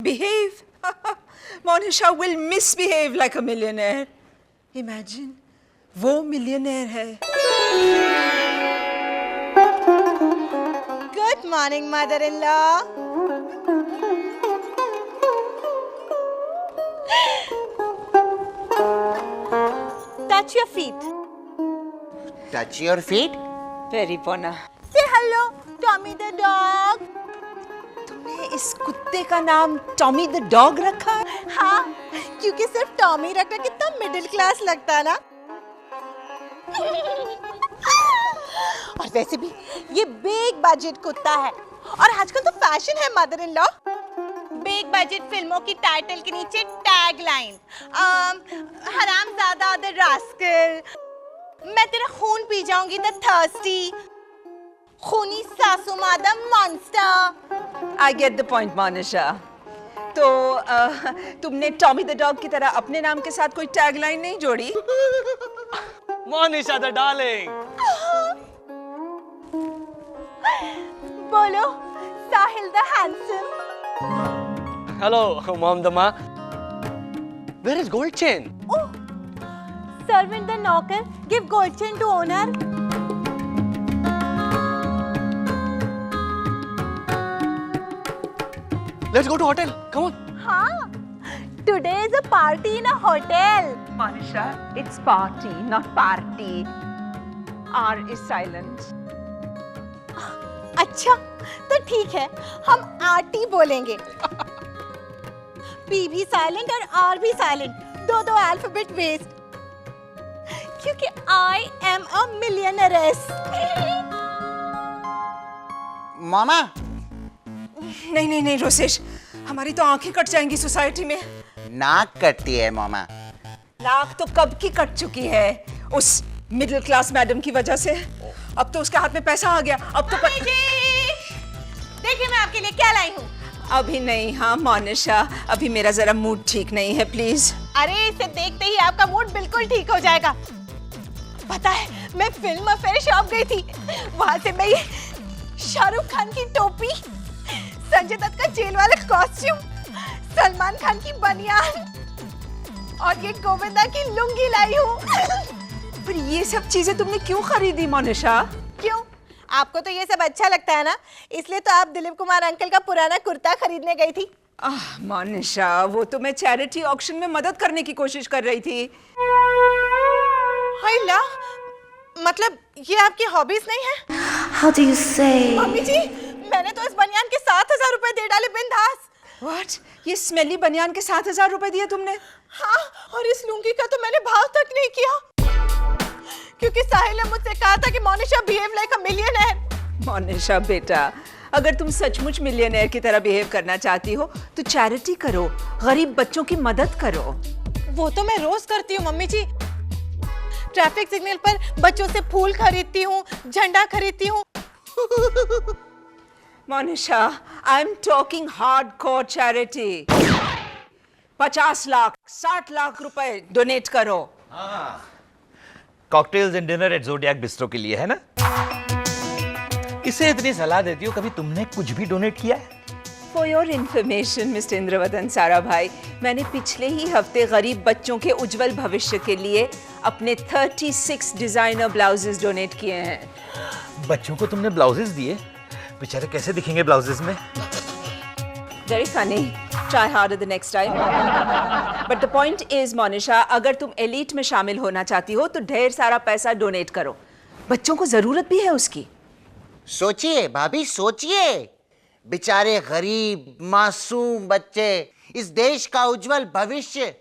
behave. Monisha will misbehave like a millionaire. Imagine, वो millionaire है. Good morning, mother-in-law. Touch your feet. Touch your feet? Very Pona. Say hello, Tommy the dog. तुमने इस कुत्ते का नाम Tommy the dog रखा है? हाँ, क्योंकि सिर्फ टॉमी रखना कितना मिडिल क्लास लगता है ना। और वैसे भी ये बिग बजट कुत्ता है और आजकल तो फैशन है mother in law. Big budget फिल्मों की टाइटल के नीचे टैग लाइन हरामजादा द रास्कल, मैं तेरा खून पी जाऊंगी द थर्स्टी, खूनी सासू माँ the monster. I get the point, Monisha. तो तुमने टॉमी द डॉग की तरह अपने नाम के साथ कोई टैगलाइन नहीं जोड़ी? Monisha the darling. बोलो Sahil the handsome. Hello mom the माँ। Where is gold chain? Oh, servant the knocker, give gold chain to owner. Let's go to hotel. Come on. हाँ, today is a party in a hotel. Monisha, it's party, not party. R is silent. अच्छा, तो ठीक है, हम RT बोलेंगे। P भी silent और are भी साइलेंट, दो अल्फाबेट वेस्ट। क्योंकि I am a millionaires. मामा नहीं रोसेश, हमारी तो आंखें कट जाएंगी सोसाइटी में। नाक कटती है मामा। नाक तो कब की कट चुकी है उस मिडिल क्लास मैडम की वजह से। अब तो उसके हाथ में पैसा आ गया। अब तो देखिए मैं आपके लिए क्या लाई हूँ। अभी नहीं। हाँ मोनिशा, अभी मेरा जरा मूड ठीक नहीं है, प्लीज। अरे इसे देखते ही आपका मूड बिल्कुल ठीक हो जाएगा। पता है, मैं फिल्म अफेयर शॉप गई थी, वहां से मैं ये शाहरुख खान की टोपी, संजय दत्त का जेल वाला कॉस्ट्यूम, सलमान खान की बनियान और ये गोविंदा की लुंगी लाई हूँ। पर ये सब चीजें तुमने क्यों खरीदी मोनिशा? क्यों? आपको तो ये सब अच्छा लगता है ना, इसलिए तो आप दिलीप कुमार अंकल का पुराना कुर्ता खरीदने गई थी। मोनिशा, वो तो मैं चैरिटी ऑक्शन में मदद करने की कोशिश कर रही थी। हाय ला, मतलब ये आपकी हॉबीज नहीं है? How do you say? Mummy ji, मैंने तो इस बनियान के 7,000 रुपए दे डाले बिंदास। What? ये स्मेली बनियान के 7,000 रुपए दिए तुमने? हाँ, और इस लुंगी का तो मैंने भाव तक नहीं किया, क्योंकि साहिल ने मुझसे कहा था कि मोनिशा बिहेव लाइक अ मिलियनेयर। मोनिशा बेटा, अगर तुम सचमुच मिलियनेयर की तरह बिहेव करना चाहती हो तो चैरिटी करो, गरीब बच्चों की मदद करो। वो तो मैं रोज करती हूँ मम्मी जी। ट्रैफिक सिग्नल पर बच्चों से फूल खरीदती हूँ, झंडा खरीदती हूँ। Monisha, I am talking hardcore charity. 50 lakh 60 lakh रुपए डोनेट करो। Cocktails and dinner at Zodiac Bistro के लिए, है ना? इसे इतनी सलाह देती हो, कभी तुमने कुछ भी डोनेट किया है? For your information, mister Indravadan सारा भाई, मैंने पिछले ही हफ्ते गरीब बच्चों के उज्जवल भविष्य के लिए अपने 36 डिजाइनर ब्लाउजेस डोनेट किए हैं। बच्चों को तुमने ब्लाउजेस दिए? बेचारे कैसे दिखेंगे ब्लाउजेस में? Very funny. Try harder the next time. But the point is, Monisha, अगर तुम एलीट में शामिल होना चाहती हो तो ढेर सारा पैसा डोनेट करो। बच्चों को जरूरत भी है उसकी। सोचिए भाभी, सोचिए, बेचारे गरीब मासूम बच्चे इस देश का उज्जवल भविष्य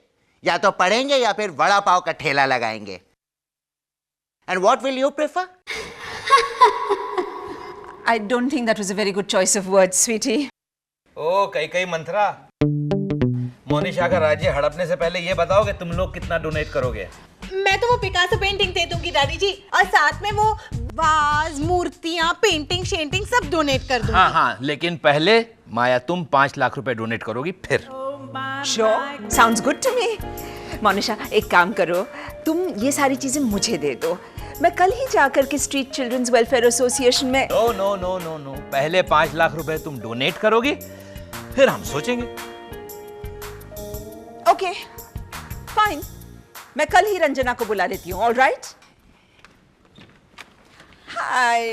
या तो पढ़ेंगे या फिर वड़ा पाव का ठेला लगाएंगे। And what will you prefer? I don't think that was a very good choice of words, sweetie. ओ कई मंत्रा, मोनिशा का राज्य हड़पने से पहले ये बताओ कि तुम लोग कितना डोनेट करोगे? मैं तो वो पिकासो पेंटिंग दे दूंगी दादी जी, और साथ में वो वाज, मूर्तियां, पेंटिंग शेंटिंग सब डोनेट कर दूंगी। हाँ, लेकिन पहले माया तुम 5 लाख रुपए डोनेट करोगी फिर। Sure, sounds good to me. Monisha, एक काम करो, तुम ये सारी चीजें मुझे दे दो, मैं कल ही जाकर के स्ट्रीट चिल्ड्रंस वेलफेयर एसोसिएशन में। नो, पहले 5 लाख रुपए तुम डोनेट करोगी, फिर हम सोचेंगे। ओके फाइन, मैं कल ही रंजना को बुला लेती हूँ. ऑलराइट. हाय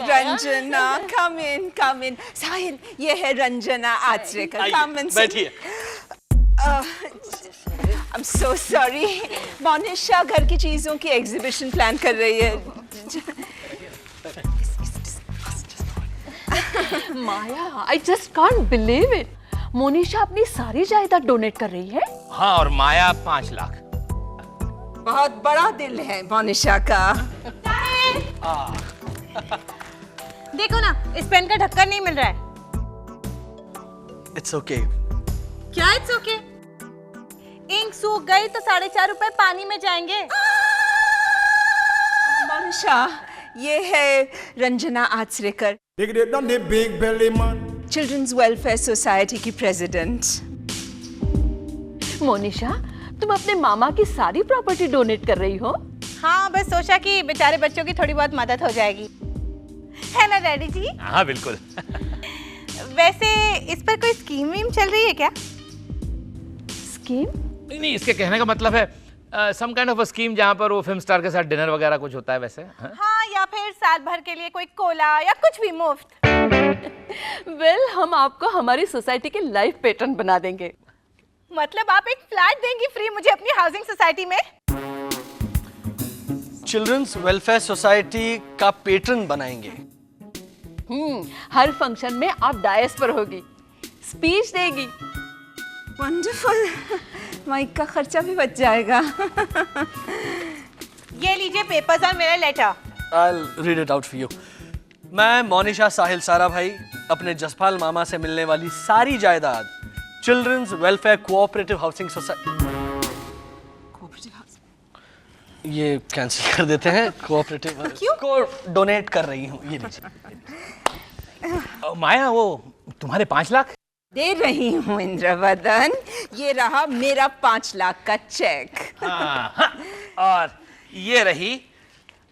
रंजना, कम इन. साहिल, ये है रंजना आचरेकर. कम इन. बैठिए. I am so sorry. Monisha घर की चीजों की एग्जीबिशन प्लान कर रही है. माया, I just can't believe it. Monisha अपनी सारी जायदाद डोनेट कर रही है. हाँ, और माया 5 लाख. बहुत बड़ा दिल है मोनिशा का. देखो ना, इस पेन का ढक्कन नहीं मिल रहा है. It's okay. क्या इट्स ओके? इंक सूख गई तो 4.5 रुपए पानी में जाएंगे. मोनिशा, ये है Ranjana Achrekar, children's welfare society की प्रेसिडेंट. मोनिशा, तुम अपने मामा की सारी प्रॉपर्टी डोनेट कर रही हो. हाँ, बस सोचा कि बेचारे बच्चों की थोड़ी बहुत मदद हो जाएगी, है ना डैडी जी? हाँ बिल्कुल. वैसे इस पर कोई स्कीम वीम चल रही है क्या? स्कीम? नहीं, इसके कहने का मतलब है some kind of a scheme जहाँ पर वो फिल्म स्टार के साथ डिनर वगैरह कुछ होता है वैसे. हाँ, या फिर साल भर के लिए कोई कोला या कुछ भी मुफ्त. वेल, हम आपको हमारी सोसाइटी के लाइफ पेट्रन बना देंगे. मतलब आप एक फ्लैट देंगी फ्री मुझे अपनी हाउसिंग सोसाइटी में? चिल्ड्रंस वेलफेयर सोसाइटी का पेट्रन बनाएंगे. हर फंक्शन में आप डायस पर होगी, स्पीच देगी. वंडरफुल. माइक का खर्चा भी बच जाएगा. ये लीजिए पेपर्स और मेरा letter. I'll read it out for you. मैं मोनिशा साहिल सारा भाई अपने जसपाल मामा से मिलने वाली सारी जायदाद children's welfare cooperative housing society, ये कैंसिल कर देते हैं. कोऑपरेटिव को डोनेट कर रही हूँ. ये लीजिए. माया, वो तुम्हारे 5 लाख दे रही हूँ इंद्रवदन. ये रहा मेरा 5 लाख का चेक. हाँ. और ये रही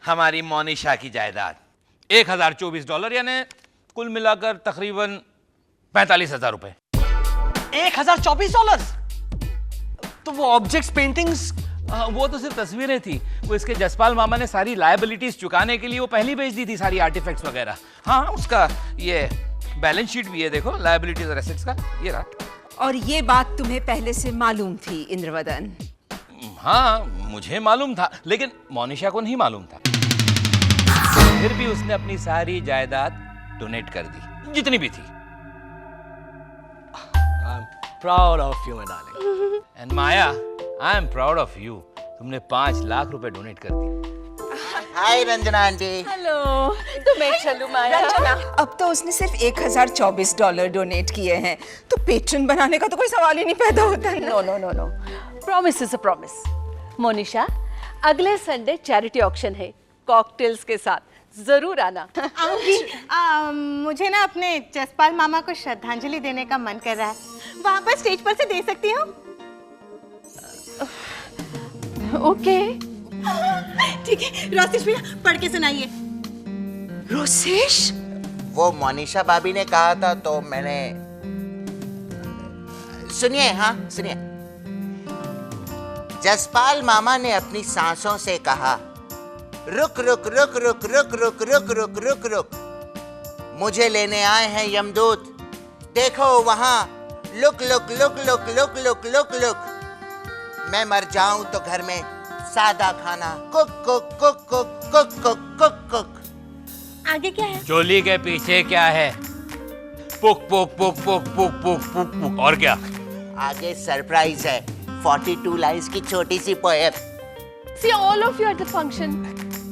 हमारी मोनिशा की जायदाद, $1024, यानी कुल मिलाकर तकरीबन 45,000 रुपए. $1024? तो वो ऑब्जेक्ट्स, पेंटिंग्स, वो तो सिर्फ तस्वीरें थी. वो इसके जसपाल मामा ने सारी लायबिलिटीज चुकाने के लिए वो पहले भेज दी थी, सारी आर्टिफैक्ट्स वगैरह. हाँ, उसका ये बैलेंस शीट भी है, देखो, लायबिलिटीज और एसेट्स का. ये रहा. और ये बात तुम्हें पहले से मालूम थी इंद्रवदन? हाँ, मुझे मालूम था, लेकिन मोनिशा को नहीं मालूम था. फिर भी उसने अपनी सारी जायदाद डोनेट कर दी, जितनी भी थी. I'm proud of you, my darling. And Maya, I am proud of you. तुमने 5 लाख रुपए डोनेट कर दिए. हाय रंजना आंटी. हेलो. तो मैं चलूं माया? रंजना, अब तो उसने सिर्फ $1024 डोनेट किए हैं, तो पेट्रन बनाने का तो कोई सवाल ही नहीं पैदा होता. No no no no, promise is a promise. Monisha, अगले संडे चैरिटी ऑक्शन है, कॉकटेल्स के साथ. जरूर आना. आऊंगी. मुझे ना अपने जसपाल मामा को श्रद्धांजलि देने का मन कर रहा है. वहाँ पर स्टेज पर से दे सकती हूँ? ओके. ठीक है, रोसेश भैया पढ़ के सुनाइए. रोसेश, वो मोनिशा भाभी ने कहा था तो मैंने. सुनिए, हाँ सुनिए. जसपाल मामा ने अपनी सांसों से कहा, रुक रुक रुक रुक रुक रुक रुक रुक रुक रुक, मुझे लेने आए हैं यमदूत. देखो वहां, look look look look look look look look. मैं मर जाऊं तो घर में सादा खाना, cook cook cook cook cook cook cook cook. आगे क्या है? चोली के पीछे क्या है? पुक पुक पुक पुक पुक पुक पुक पुक. और क्या? आगे सरप्राइज है. 42 लाइंस की छोटी सी poem. See all of you at the function.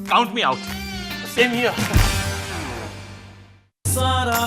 Count me out. Same here. सारा